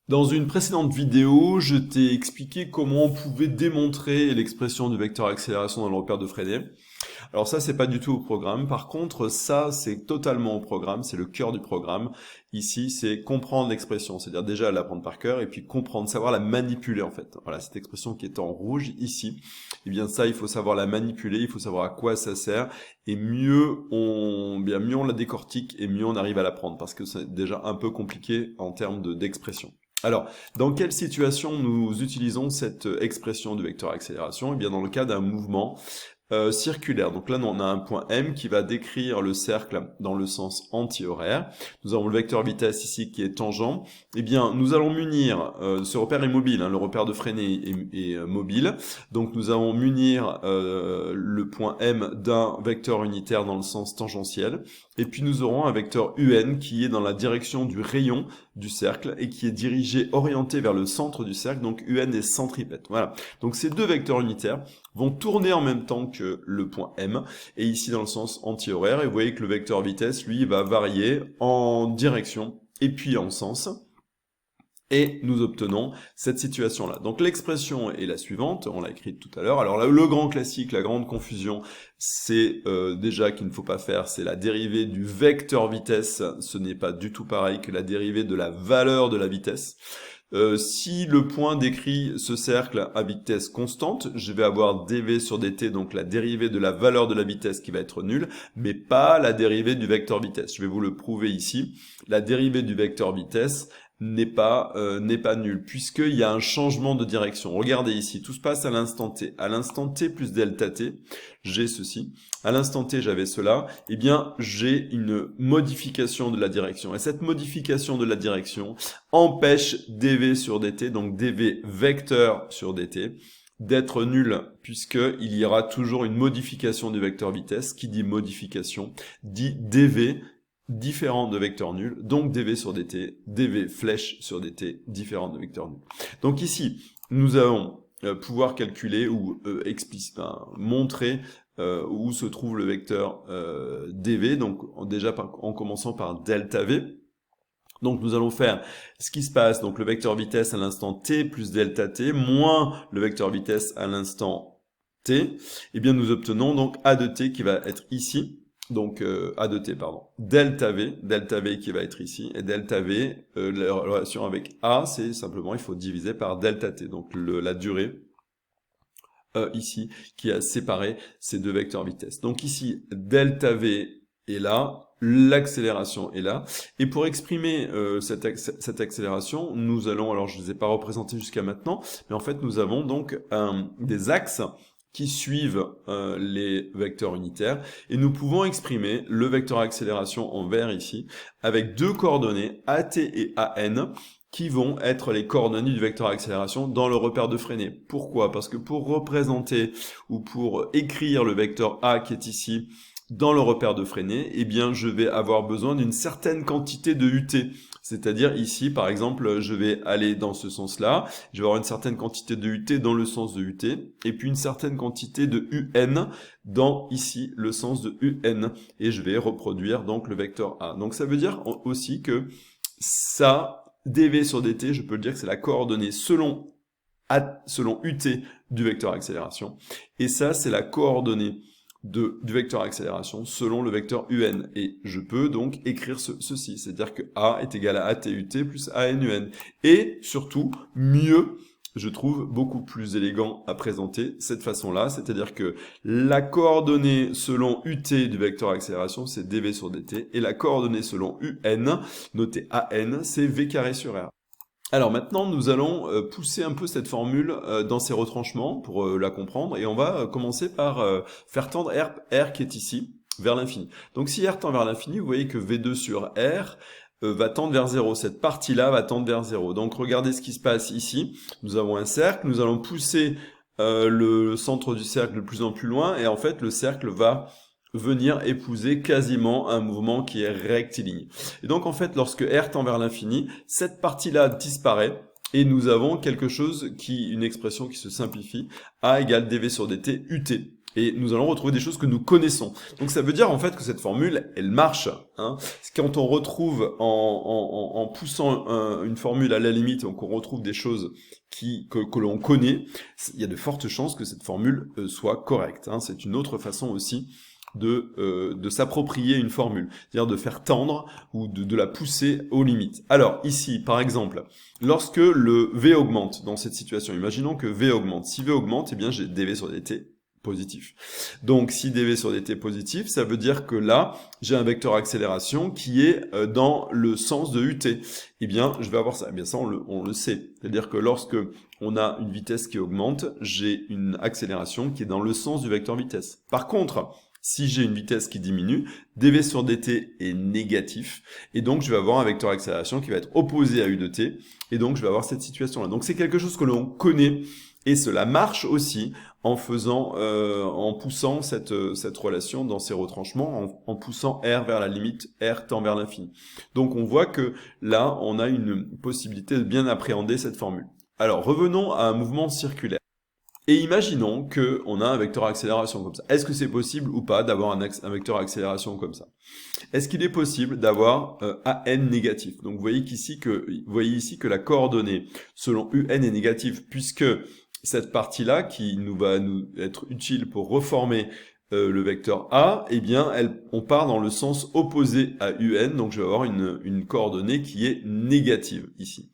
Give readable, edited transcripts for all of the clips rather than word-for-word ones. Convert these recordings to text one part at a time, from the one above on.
Dans une précédente vidéo, je t'ai expliqué comment on pouvait démontrer l'expression du vecteur accélération dans le repère de Freinet. Alors ça, c'est pas du tout au programme. Par contre, ça, c'est totalement au programme. C'est le cœur du programme. Ici, c'est comprendre l'expression. C'est-à-dire déjà l'apprendre par cœur et puis comprendre, savoir la manipuler en fait. Voilà, cette expression qui est en rouge ici. Eh bien ça, il faut savoir la manipuler. Il faut savoir à quoi ça sert. Et mieux on la décortique et mieux on arrive à l'apprendre. Parce que c'est déjà un peu compliqué en termes d'expression. Alors, dans quelle situation nous utilisons cette expression de vecteur accélération? Eh bien, dans le cas d'un mouvement circulaire. Donc là, on a un point M qui va décrire le cercle dans le sens anti-horaire. Nous avons le vecteur vitesse ici qui est tangent. Eh bien, nous allons munir, ce repère est mobile, hein, le repère de Freinet est mobile. Donc nous allons munir le point M d'un vecteur unitaire dans le sens tangentiel. Et puis nous aurons un vecteur UN qui est dans la direction du rayon du cercle et qui est dirigé, orienté vers le centre du cercle. Donc UN est centripète. Voilà. Donc ces deux vecteurs unitaires vont tourner en même temps que le point M, et ici dans le sens anti-horaire, et vous voyez que le vecteur vitesse, lui, va varier en direction et puis en sens, et nous obtenons cette situation-là. Donc l'expression est la suivante, on l'a écrite tout à l'heure. Alors là, le grand classique, la grande confusion, c'est déjà qu'il ne faut pas faire, c'est la dérivée du vecteur vitesse, ce n'est pas du tout pareil que la dérivée de la valeur de la vitesse. Si le point décrit ce cercle à vitesse constante, je vais avoir dv sur dt, donc la dérivée de la valeur de la vitesse qui va être nulle, mais pas la dérivée du vecteur vitesse. Je vais vous le prouver ici. La dérivée du vecteur vitesse n'est pas nulle, puisqu'il y a un changement de direction. Regardez ici, tout se passe à l'instant t. À l'instant t plus delta t, j'ai ceci. À l'instant t, j'avais cela. Eh bien, j'ai une modification de la direction. Et cette modification de la direction empêche dv sur dt, donc dv vecteur sur dt, d'être nul, puisqu'il y aura toujours une modification du vecteur vitesse. Qui dit modification dit dv différent de vecteur nul, donc dv sur dt, dv flèche sur dt différent de vecteur nul. Donc ici, nous allons pouvoir calculer ou montrer où se trouve le vecteur dv, donc déjà en commençant par delta v. Donc nous allons faire ce qui se passe, donc le vecteur vitesse à l'instant t plus delta t, moins le vecteur vitesse à l'instant t, et bien nous obtenons donc a de t qui va être ici, donc A de t, pardon, delta V qui va être ici, et delta V, la relation avec A, c'est simplement, il faut diviser par delta t, donc la durée ici, qui a séparé ces deux vecteurs vitesse. Donc ici, delta V est là, l'accélération est là, et pour exprimer cette accélération, nous allons, alors je ne les ai pas représentés jusqu'à maintenant, mais en fait nous avons donc des axes qui suivent les vecteurs unitaires, et nous pouvons exprimer le vecteur accélération en vert ici, avec deux coordonnées AT et AN, qui vont être les coordonnées du vecteur accélération dans le repère de Freinet. Pourquoi? Parce que pour représenter ou pour écrire le vecteur A qui est ici dans le repère de Freinet, eh bien je vais avoir besoin d'une certaine quantité de UT. C'est-à-dire ici, par exemple, je vais aller dans ce sens-là, je vais avoir une certaine quantité de UT dans le sens de UT, et puis une certaine quantité de UN dans ici le sens de UN, et je vais reproduire donc le vecteur A. Donc ça veut dire aussi que ça, dv sur dt, je peux le dire que c'est la coordonnée selon UT du vecteur accélération, et ça c'est la coordonnée du vecteur accélération selon le vecteur UN. Et je peux donc écrire ceci, c'est-à-dire que A est égal à ATUT plus ANUN. Et surtout, mieux, je trouve beaucoup plus élégant à présenter cette façon-là, c'est-à-dire que la coordonnée selon UT du vecteur accélération, c'est dv sur dt, et la coordonnée selon UN, notée AN, c'est v carré sur R. Alors maintenant, nous allons pousser un peu cette formule dans ses retranchements pour la comprendre, et on va commencer par faire tendre R qui est ici vers l'infini. Donc si R tend vers l'infini, vous voyez que V2 sur R va tendre vers 0. Cette partie-là va tendre vers 0. Donc regardez ce qui se passe ici. Nous avons un cercle, nous allons pousser le centre du cercle de plus en plus loin, et en fait le cercle va venir épouser quasiment un mouvement qui est rectiligne. Et donc en fait, lorsque R tend vers l'infini, cette partie-là disparaît, et nous avons quelque chose une expression qui se simplifie, A égale dv sur dt ut. et nous allons retrouver des choses que nous connaissons. Donc ça veut dire en fait que cette formule, elle marche. Hein. Quand on retrouve en poussant une formule à la limite, donc on retrouve des choses que l'on connaît, il y a de fortes chances que cette formule soit correcte. Hein. C'est une autre façon aussi de s'approprier une formule, c'est-à-dire de faire tendre ou de la pousser aux limites. Alors ici, par exemple, lorsque le V augmente dans cette situation, imaginons que V augmente. Si V augmente, eh bien j'ai dV sur dt positif. Donc si dV sur dt positif, ça veut dire que là, j'ai un vecteur accélération qui est dans le sens de ut. Eh bien, je vais avoir ça. Eh bien ça, on le sait. C'est-à-dire que lorsque on a une vitesse qui augmente, j'ai une accélération qui est dans le sens du vecteur vitesse. Par contre, si j'ai une vitesse qui diminue, dv sur dt est négatif, et donc je vais avoir un vecteur accélération qui va être opposé à u de t, et donc je vais avoir cette situation-là. Donc c'est quelque chose que l'on connaît, et cela marche aussi en poussant cette relation dans ses retranchements, en poussant R vers la limite, R tend vers l'infini. Donc on voit que là, on a une possibilité de bien appréhender cette formule. Alors revenons à un mouvement circulaire. Et imaginons qu'on a un vecteur accélération comme ça. Est-ce que c'est possible ou pas d'avoir un vecteur accélération comme ça? Est-ce qu'il est possible d'avoir AN négatif? Donc vous voyez ici que la coordonnée selon UN est négative, puisque cette partie-là, qui va nous être utile pour reformer le vecteur A, eh bien, on part dans le sens opposé à UN, donc je vais avoir une coordonnée qui est négative ici.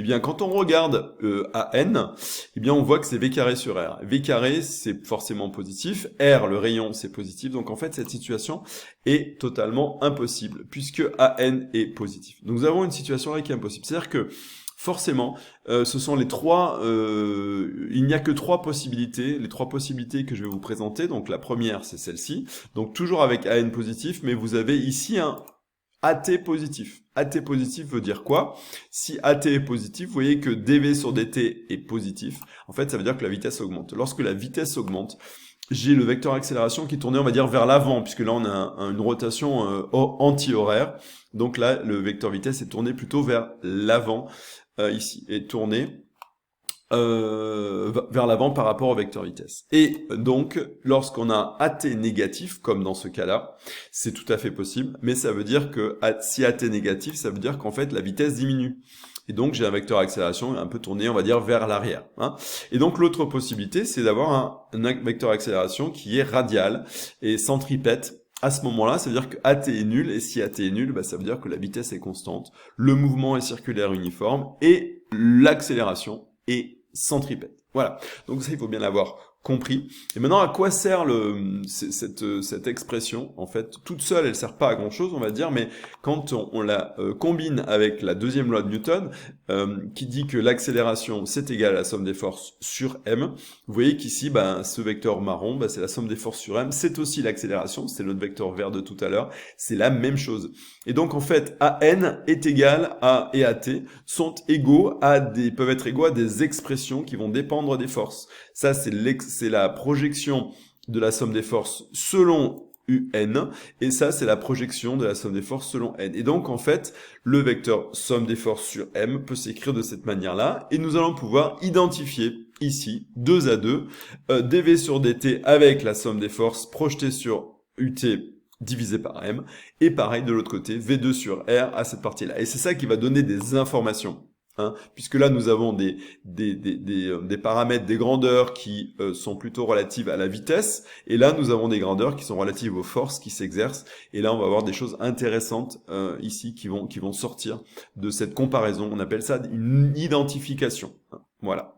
Eh bien, quand on regarde AN, eh bien, on voit que c'est V carré sur R. V carré, c'est forcément positif. R, le rayon, c'est positif. Donc, en fait, cette situation est totalement impossible, puisque AN est positif. Donc, nous avons une situation là qui est impossible. C'est-à-dire que, forcément, ce sont les trois... il n'y a que trois possibilités. Les trois possibilités que je vais vous présenter. Donc, la première, c'est celle-ci. Donc, toujours avec AN positif, mais vous avez ici un AT positif. AT positif veut dire quoi? Si AT est positif, vous voyez que dV sur dt est positif. En fait, ça veut dire que la vitesse augmente. Lorsque la vitesse augmente, j'ai le vecteur accélération qui est tourné, on va dire, vers l'avant, puisque là, on a une rotation anti-horaire. Donc là, le vecteur vitesse est tourné plutôt vers l'avant, ici, est tourné vers l'avant par rapport au vecteur vitesse. Et donc, lorsqu'on a AT négatif, comme dans ce cas-là, c'est tout à fait possible, mais ça veut dire que si AT négatif, ça veut dire qu'en fait, la vitesse diminue. Et donc, j'ai un vecteur accélération un peu tourné, on va dire, vers l'arrière. Hein. Et donc, l'autre possibilité, c'est d'avoir un vecteur accélération qui est radial et centripète. À ce moment-là, ça veut dire que AT est nul, et si AT est nul, bah, ça veut dire que la vitesse est constante, le mouvement est circulaire uniforme, et l'accélération est centripète. Voilà. Donc ça, il faut bien l'avoir compris. Et maintenant, à quoi sert cette expression? En fait, toute seule, elle sert pas à grand chose, on va dire, mais quand on la combine avec la deuxième loi de Newton, qui dit que l'accélération, c'est égal à la somme des forces sur m, vous voyez qu'ici, ce vecteur marron, c'est la somme des forces sur m, c'est aussi l'accélération, c'est notre vecteur vert de tout à l'heure, c'est la même chose. Et donc, en fait, AN est égal à et AT sont égaux peuvent être égaux à des expressions qui vont dépendre des forces. Ça, c'est la projection de la somme des forces selon UN, et ça, c'est la projection de la somme des forces selon N. Et donc, en fait, le vecteur somme des forces sur M peut s'écrire de cette manière-là, et nous allons pouvoir identifier ici, 2 à 2, dV sur dt avec la somme des forces projetée sur UT divisé par M, et pareil de l'autre côté, V2 sur R à cette partie-là. Et c'est ça qui va donner des informations. Hein, puisque là nous avons des paramètres, des grandeurs qui sont plutôt relatives à la vitesse, et là nous avons des grandeurs qui sont relatives aux forces qui s'exercent, et là on va avoir des choses intéressantes ici qui vont sortir de cette comparaison. On appelle ça une identification. Voilà.